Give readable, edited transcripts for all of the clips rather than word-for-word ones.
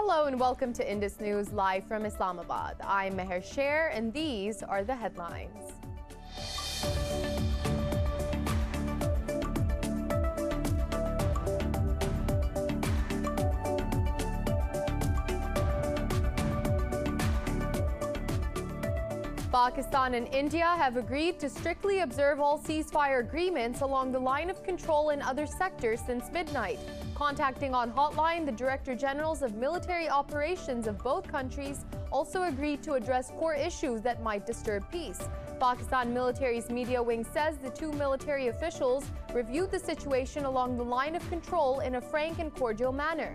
Hello and welcome to Indus News live from Islamabad. I'm Meher Sher and these are the headlines. Pakistan and India have agreed to strictly observe all ceasefire agreements along the line of control in other sectors since midnight. Contacting on hotline, the Director Generals of military operations of both countries also agreed to address core issues that might disturb peace. Pakistan military's media wing says the two military officials reviewed the situation along the line of control in a frank and cordial manner.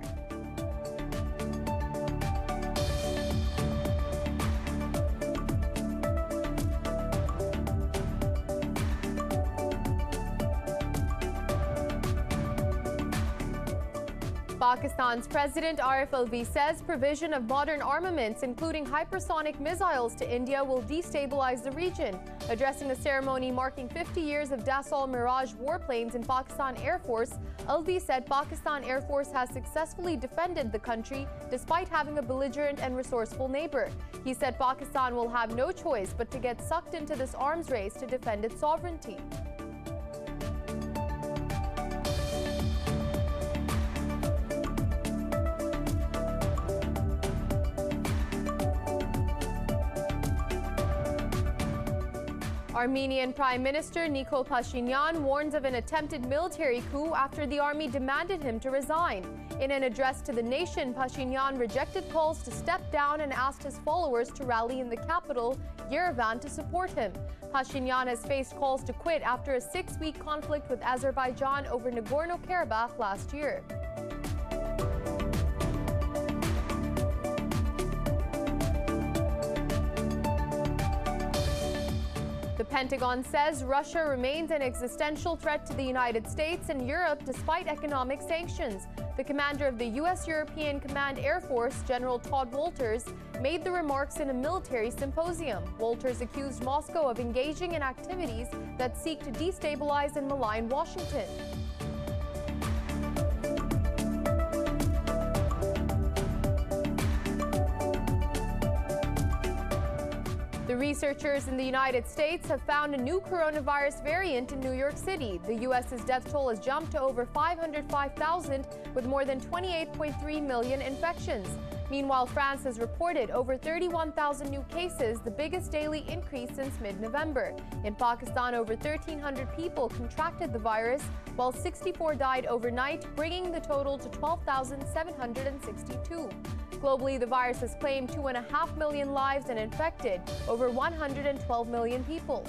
Pakistan's President Arif Alvi says provision of modern armaments, including hypersonic missiles, to India will destabilize the region. Addressing a ceremony marking 50 years of Dassault Mirage warplanes in Pakistan Air Force, Alvi said Pakistan Air Force has successfully defended the country despite having a belligerent and resourceful neighbor. He said Pakistan will have no choice but to get sucked into this arms race to defend its sovereignty. Armenian Prime Minister Nikol Pashinyan warns of an attempted military coup after the army demanded him to resign. In an address to the nation, Pashinyan rejected calls to step down and asked his followers to rally in the capital, Yerevan, to support him. Pashinyan has faced calls to quit after a 6-week conflict with Azerbaijan over Nagorno-Karabakh last year. The Pentagon says Russia remains an existential threat to the United States and Europe despite economic sanctions. The commander of the U.S. European Command Air Force, General Todd Wolters, made the remarks in a military symposium. Wolters accused Moscow of engaging in activities that seek to destabilize and malign Washington. The researchers in the United States have found a new coronavirus variant in New York City. The U.S.'s death toll has jumped to over 505,000 with more than 28.3 million infections. Meanwhile, France has reported over 31,000 new cases, the biggest daily increase since mid-November. In Pakistan, over 1,300 people contracted the virus, while 64 died overnight, bringing the total to 12,762. Globally, the virus has claimed 2.5 million lives and infected over 112 million people.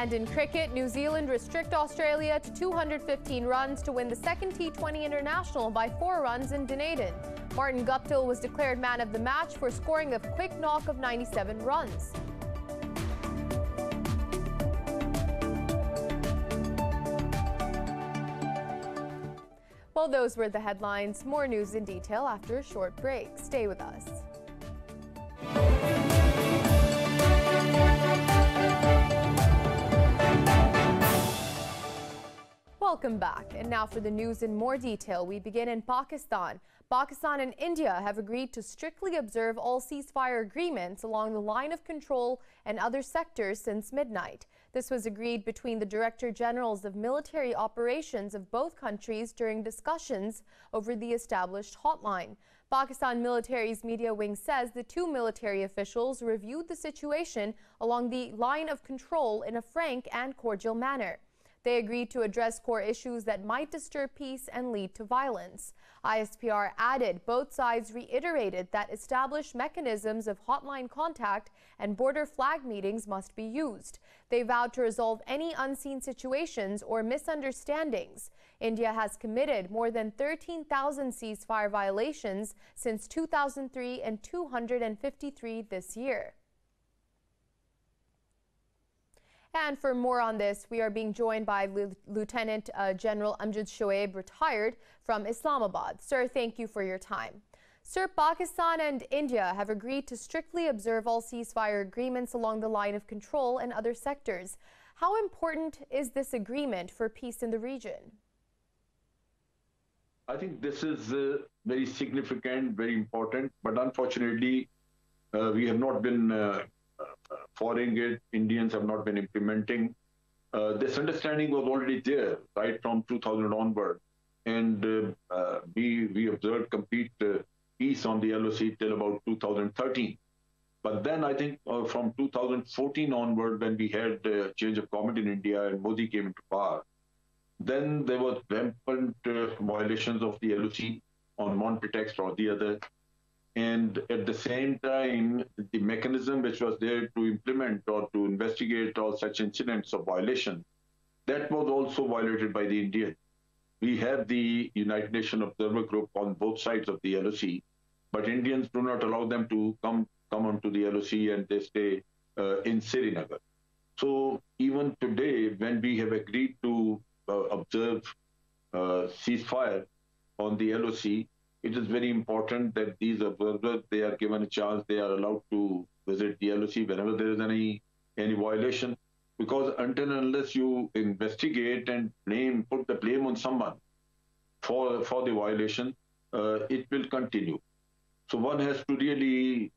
And in cricket, New Zealand restrict Australia to 215 runs to win the second T20 International by 4 runs in Dunedin. Martin Abdul was declared man of the match for scoring a quick knock of 97 runs. Well, those were the headlines. More news in detail after a short break. Stay with us. Welcome back. And now for the news in more detail. We begin in Pakistan. Pakistan and India have agreed to strictly observe all ceasefire agreements along the line of control and other sectors since midnight. This was agreed between the Director Generals of military operations of both countries during discussions over the established hotline. Pakistan military's media wing says the two military officials reviewed the situation along the line of control in a frank and cordial manner. They agreed to address core issues that might disturb peace and lead to violence. ISPR added both sides reiterated that established mechanisms of hotline contact and border flag meetings must be used. They vowed to resolve any unseen situations or misunderstandings. India has committed more than 13,000 ceasefire violations since 2003 and 253 this year. And for more on this, we are being joined by Lieutenant General Amjad Shoaib, retired from Islamabad. Sir, thank you for your time. Sir, Pakistan and India have agreed to strictly observe all ceasefire agreements along the line of control and other sectors. How important is this agreement for peace in the region? I think this is very significant, very important, but unfortunately, we have not been following it. Indians have not been implementing. This understanding was already there right from 2000 onward, and we observed complete peace on the LOC till about 2013. But then I think from 2014 onward, when we had change of government in India and Modi came into power, then there was rampant violations of the LOC on one pretext or the other. And at the same time, the mechanism which was there to implement or to investigate all such incidents of violation, that was also violated by the Indians. We have the United Nations Observer Group on both sides of the LOC, but Indians do not allow them to come onto the LOC, and they stay in Srinagar. So even today, when we have agreed to observe ceasefire on the LOC, it is very important that these observers, they are given a chance, they are allowed to visit the LOC whenever there is any violation, because until and unless you investigate and put the blame on someone for the violation, it will continue. So one has to really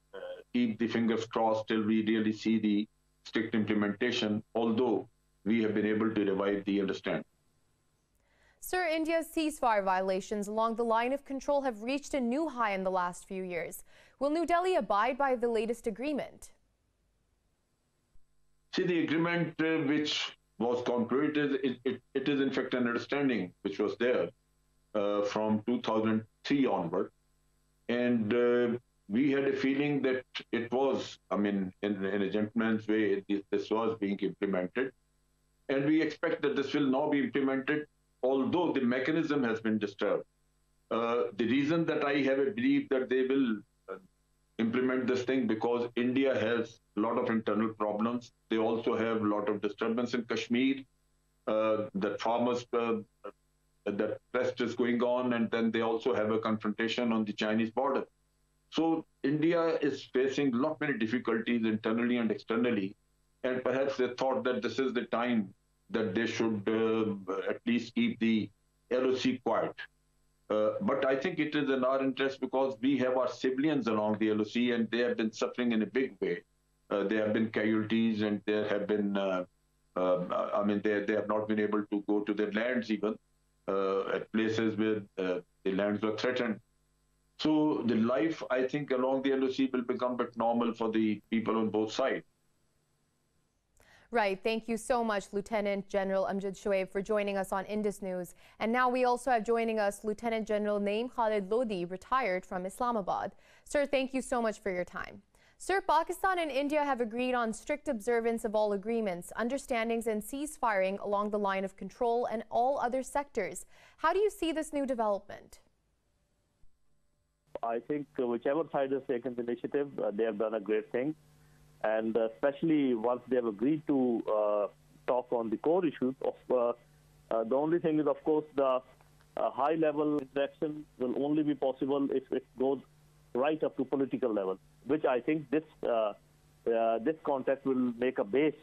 keep the fingers crossed till we really see the strict implementation, although we have been able to revive the understanding. Sir, India's ceasefire violations along the line of control have reached a new high in the last few years. Will New Delhi abide by the latest agreement? See, the agreement which was concluded, it is in fact an understanding which was there from 2003 onward. And we had a feeling that it was, I mean, in a gentleman's way, this was being implemented. And we expect that this will now be implemented, although the mechanism has been disturbed. The reason that I have a belief that they will implement this thing, because India has a lot of internal problems. They also have a lot of disturbance in Kashmir, that farmers, that protest is going on, and then they also have a confrontation on the Chinese border. So India is facing a lot many difficulties internally and externally, and perhaps they thought that this is the time that they should at least keep the LOC quiet. But I think it is in our interest, because we have our civilians along the LOC, and they have been suffering in a big way. There have been casualties, and there have been, I mean, they have not been able to go to their lands even, at places where the lands were threatened. So the life, I think, along the LOC will become a bit normal for the people on both sides. Right. Thank you so much, Lieutenant General Amjad Shoaib, for joining us on Indus News. And now we also have joining us Lieutenant General Naeem Khalid Lodi, retired from Islamabad. Sir, thank you so much for your time. Sir, Pakistan and India have agreed on strict observance of all agreements, understandings and ceasefiring along the line of control and all other sectors. How do you see this new development? I think whichever side has taken the initiative, they have done a great thing. And especially once they have agreed to talk on the core issues, the only thing is, of course, the high-level interaction will only be possible if it goes right up to political level, which I think this contact will make a base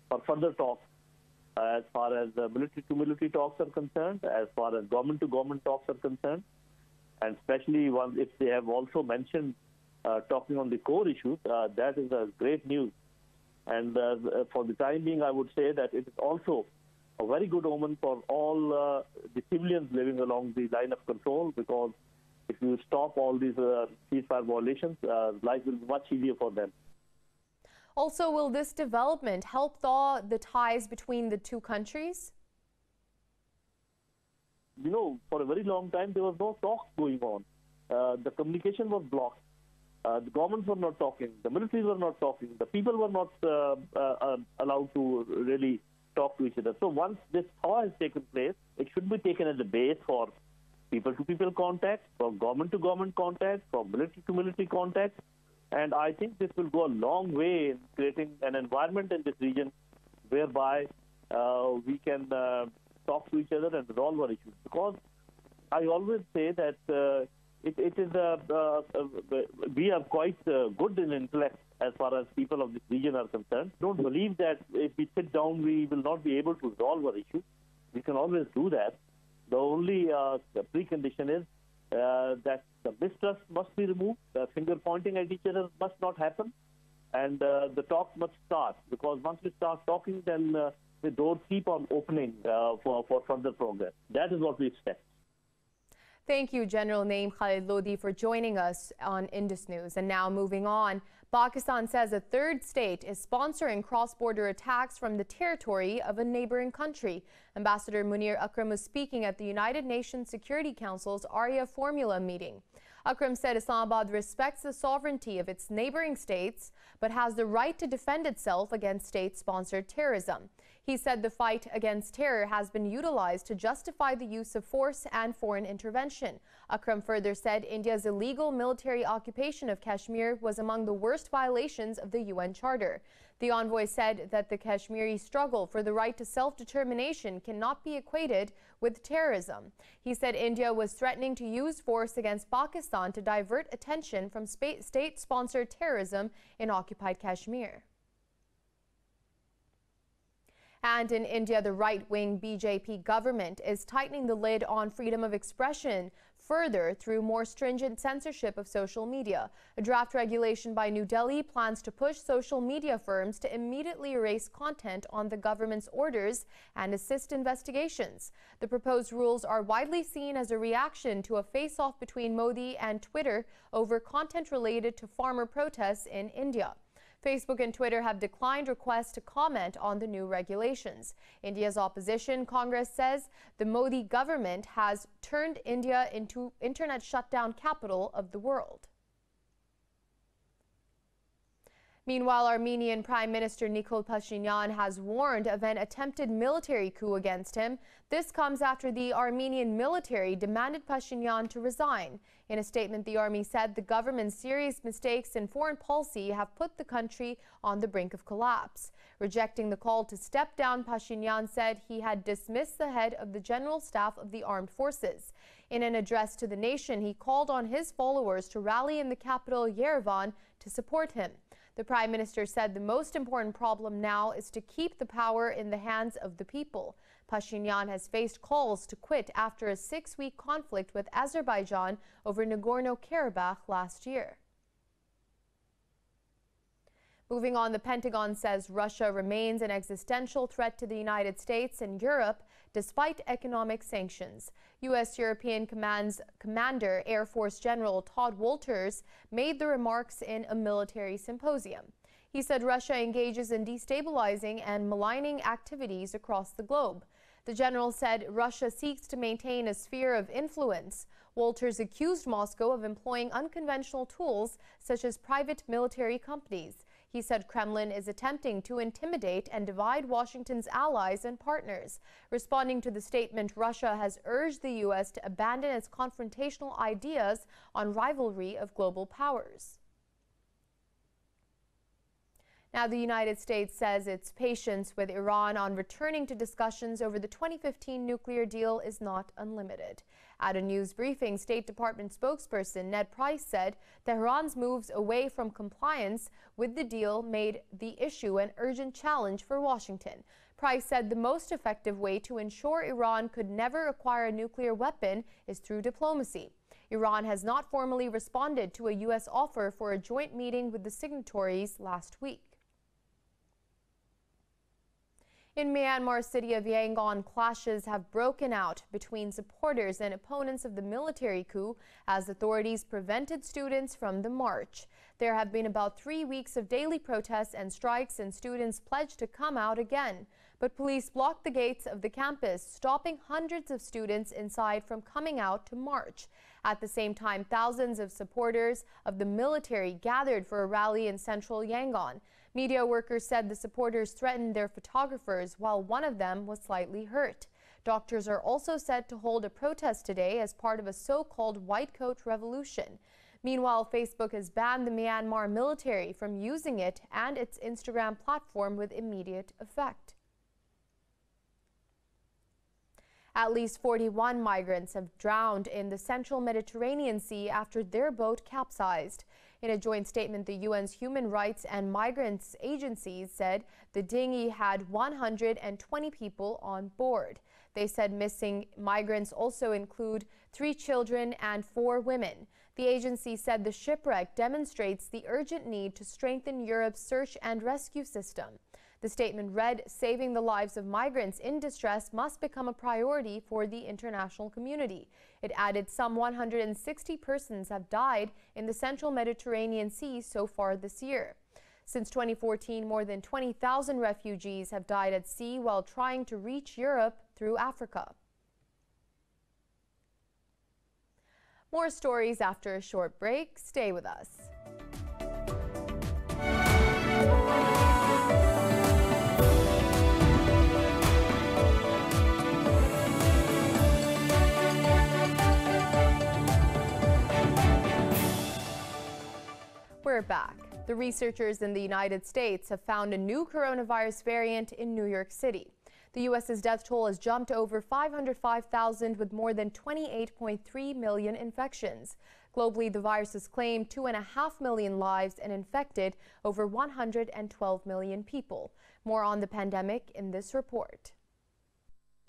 for further talks as far as military-to-military talks are concerned, as far as government-to-government talks are concerned, and especially if they have also mentioned talking on the core issues, that is a great news. And for the time being, I would say that it is also a very good omen for all the civilians living along the line of control, because if you stop all these ceasefire violations, life will be much easier for them. Also, will this development help thaw the ties between the two countries? You know, for a very long time, there was no talk going on. The communication was blocked. The governments were not talking. The militaries were not talking. The people were not allowed to really talk to each other. So once this thaw has taken place, it should be taken as a base for people-to-people contact, for government-to-government contact, for military-to-military contact. And I think this will go a long way in creating an environment in this region whereby we can talk to each other and resolve our issues. Because I always say that we are quite good in intellect as far as people of this region are concerned. Don't believe that if we sit down, we will not be able to resolve our issues. We can always do that. The only precondition is that the mistrust must be removed, finger pointing at each other must not happen, and the talk must start. Because once we start talking, then the doors keep on opening for further progress. That is what we expect. Thank you, General Naeem Khalid Lodi, for joining us on Indus News. And now moving on, Pakistan says a third state is sponsoring cross-border attacks from the territory of a neighboring country. Ambassador Munir Akram was speaking at the United Nations Security Council's ARIA Formula meeting. Akram said Islamabad respects the sovereignty of its neighboring states, but has the right to defend itself against state-sponsored terrorism. He said the fight against terror has been utilized to justify the use of force and foreign intervention. Akram further said India's illegal military occupation of Kashmir was among the worst violations of the UN Charter. The envoy said that the Kashmiri struggle for the right to self-determination cannot be equated with terrorism. He said India was threatening to use force against Pakistan to divert attention from state-sponsored terrorism in occupied Kashmir. And in India, the right-wing BJP government is tightening the lid on freedom of expression further through more stringent censorship of social media. A draft regulation by New Delhi plans to push social media firms to immediately erase content on the government's orders and assist investigations. The proposed rules are widely seen as a reaction to a face-off between Modi and Twitter over content related to farmer protests in India. Facebook and Twitter have declined requests to comment on the new regulations. India's opposition Congress says the Modi government has turned India into internet shutdown capital of the world. Meanwhile, Armenian Prime Minister Nikol Pashinyan has warned of an attempted military coup against him. This comes after the Armenian military demanded Pashinyan to resign. In a statement, the army said the government's serious mistakes in foreign policy have put the country on the brink of collapse. Rejecting the call to step down, Pashinyan said he had dismissed the head of the General Staff of the Armed Forces. In an address to the nation, he called on his followers to rally in the capital, Yerevan, to support him. The Prime Minister said the most important problem now is to keep the power in the hands of the people. Pashinyan has faced calls to quit after a 6-week conflict with Azerbaijan over Nagorno-Karabakh last year. Moving on, the Pentagon says Russia remains an existential threat to the United States and Europe despite economic sanctions. U.S. European Commander Air Force General Todd Wolters made the remarks in a military symposium. He said Russia engages in destabilizing and maligning activities across the globe. The general said Russia seeks to maintain a sphere of influence. Wolters accused Moscow of employing unconventional tools such as private military companies. He said Kremlin is attempting to intimidate and divide Washington's allies and partners. Responding to the statement, Russia has urged the U.S. to abandon its confrontational ideas on rivalry of global powers. Now, the United States says its patience with Iran on returning to discussions over the 2015 nuclear deal is not unlimited. At a news briefing, State Department spokesperson Ned Price said Tehran's moves away from compliance with the deal made the issue an urgent challenge for Washington. Price said the most effective way to ensure Iran could never acquire a nuclear weapon is through diplomacy. Iran has not formally responded to a U.S. offer for a joint meeting with the signatories last week. In Myanmar's city of Yangon, clashes have broken out between supporters and opponents of the military coup as authorities prevented students from the march. There have been about 3 weeks of daily protests and strikes, and students pledged to come out again. But police blocked the gates of the campus, stopping hundreds of students inside from coming out to march. At the same time, thousands of supporters of the military gathered for a rally in central Yangon. Media workers said the supporters threatened their photographers, while one of them was slightly hurt. Doctors are also said to hold a protest today as part of a so-called white coat revolution. Meanwhile, Facebook has banned the Myanmar military from using it and its Instagram platform with immediate effect. At least 41 migrants have drowned in the central Mediterranean Sea after their boat capsized. In a joint statement, the UN's Human Rights and Migrants agencies said the dinghy had 120 people on board. They said missing migrants also include 3 children and 4 women. The agency said the shipwreck demonstrates the urgent need to strengthen Europe's search and rescue system. The statement read, "Saving the lives of migrants in distress must become a priority for the international community." It added some 160 persons have died in the central Mediterranean Sea so far this year. Since 2014, more than 20,000 refugees have died at sea while trying to reach Europe through Africa. More stories after a short break. Stay with us. We're back. The researchers in the United States have found a new coronavirus variant in New York City. The U.S.'s death toll has jumped over 505,000 with more than 28.3 million infections. Globally, the virus has claimed 2.5 million lives and infected over 112 million people. More on the pandemic in this report.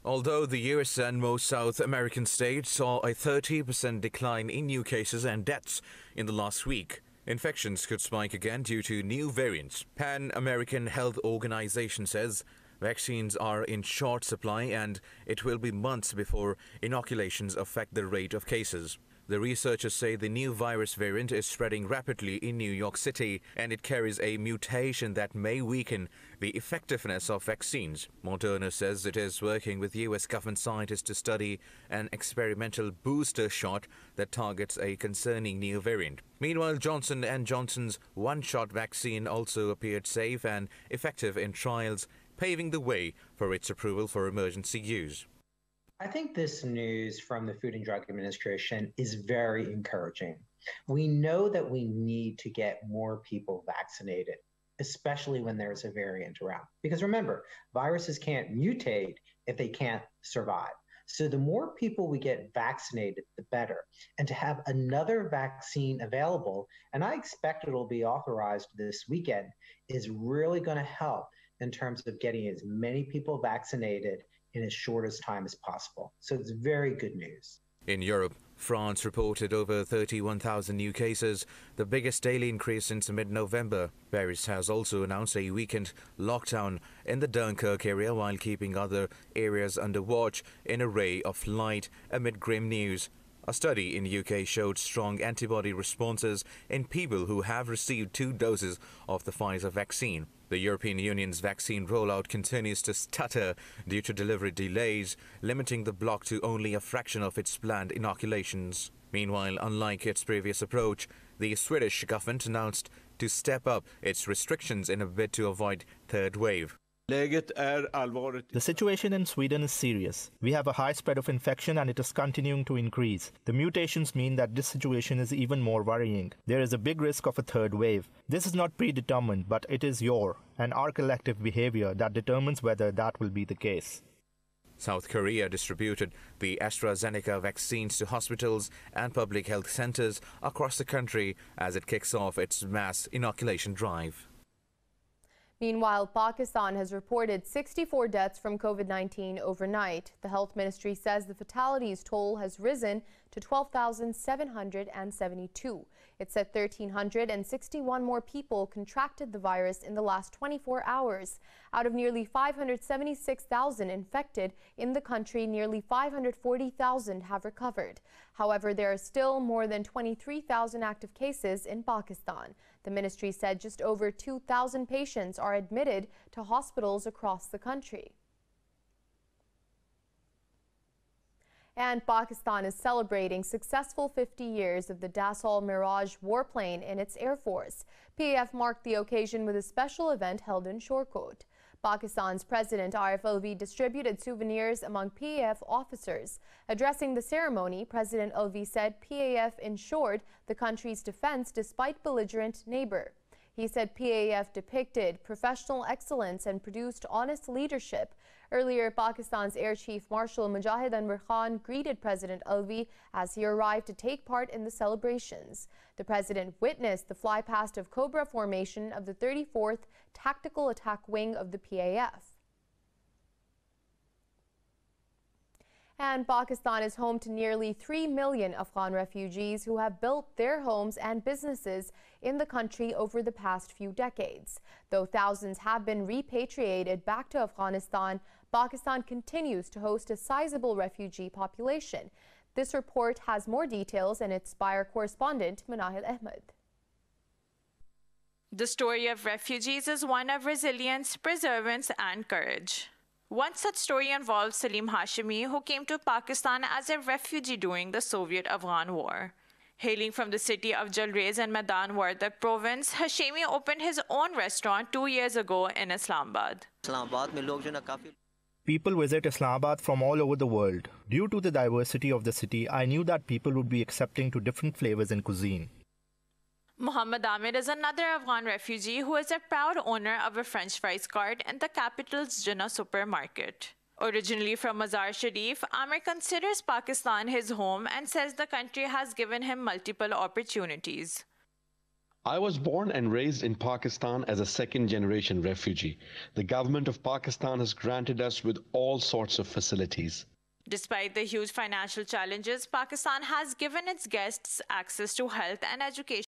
Although the US and most South American states saw a 30% decline in new cases and deaths in the last week, infections could spike again due to new variants. Pan American Health Organization says vaccines are in short supply and it will be months before inoculations affect the rate of cases. The researchers say the new virus variant is spreading rapidly in New York City and it carries a mutation that may weaken the effectiveness of vaccines. Moderna says it is working with US government scientists to study an experimental booster shot that targets a concerning new variant. Meanwhile, Johnson & Johnson's one-shot vaccine also appeared safe and effective in trials, paving the way for its approval for emergency use. I think this news from the Food and Drug Administration is very encouraging. We know that we need to get more people vaccinated, especially when there's a variant around. Because remember, viruses can't mutate if they can't survive. So the more people we get vaccinated, the better. And to have another vaccine available, and I expect it'll be authorized this weekend, is really going to help in terms of getting as many people vaccinated in as short as time as possible. So it's very good news. In Europe, France reported over 31,000 new cases, the biggest daily increase since mid-November. Paris has also announced a weekend lockdown in the Dunkirk area while keeping other areas under watch in a ray of light amid grim news. A study in the UK showed strong antibody responses in people who have received 2 doses of the Pfizer vaccine. The European Union's vaccine rollout continues to stutter due to delivery delays, limiting the bloc to only a fraction of its planned inoculations. Meanwhile, unlike its previous approach, the Swedish government announced to step up its restrictions in a bid to avoid third wave. The situation in Sweden is serious. We have a high spread of infection and it is continuing to increase. The mutations mean that this situation is even more worrying. There is a big risk of a third wave. This is not predetermined, but it is your and our collective behavior that determines whether that will be the case. South Korea distributed the AstraZeneca vaccines to hospitals and public health centers across the country as it kicks off its mass inoculation drive. Meanwhile, Pakistan has reported 64 deaths from COVID-19 overnight. The health ministry says the fatalities toll has risen to 12,772. It said 1,361 more people contracted the virus in the last 24 hours. Out of nearly 576,000 infected in the country, nearly 540,000 have recovered. However, there are still more than 23,000 active cases in Pakistan. The ministry said just over 2,000 patients are admitted to hospitals across the country. And Pakistan is celebrating successful 50 years of the Dassault Mirage warplane in its Air Force. PAF marked the occasion with a special event held in Shorkot. Pakistan's President Arif Alvi distributed souvenirs among PAF officers. Addressing the ceremony, President Alvi said PAF ensured the country's defense despite belligerent neighbor. He said PAF depicted professional excellence and produced honest leadership. Earlier, Pakistan's Air Chief Marshal Majeed Khan greeted President Alvi as he arrived to take part in the celebrations. The president witnessed the flypast of Cobra formation of the 34th Tactical Attack Wing of the PAF. And Pakistan is home to nearly 3 million Afghan refugees who have built their homes and businesses in the country over the past few decades. Though thousands have been repatriated back to Afghanistan, Pakistan continues to host a sizable refugee population. This report has more details, and its Spire correspondent Manahil Ahmed. The story of refugees is one of resilience, perseverance, and courage. One such story involves Salim Hashimi, who came to Pakistan as a refugee during the Soviet-Afghan War. Hailing from the city of Jalrez in Maidan Wardak province, Hashimi opened his own restaurant 2 years ago in Islamabad. People visit Islamabad from all over the world. Due to the diversity of the city, I knew that people would be accepting to different flavors in cuisine. Muhammad Amir is another Afghan refugee who is a proud owner of a French fries cart in the capital's Jinnah supermarket. Originally from Mazar Sharif, Amir considers Pakistan his home and says the country has given him multiple opportunities. I was born and raised in Pakistan as a second-generation refugee. The government of Pakistan has granted us with all sorts of facilities. Despite the huge financial challenges, Pakistan has given its guests access to health and education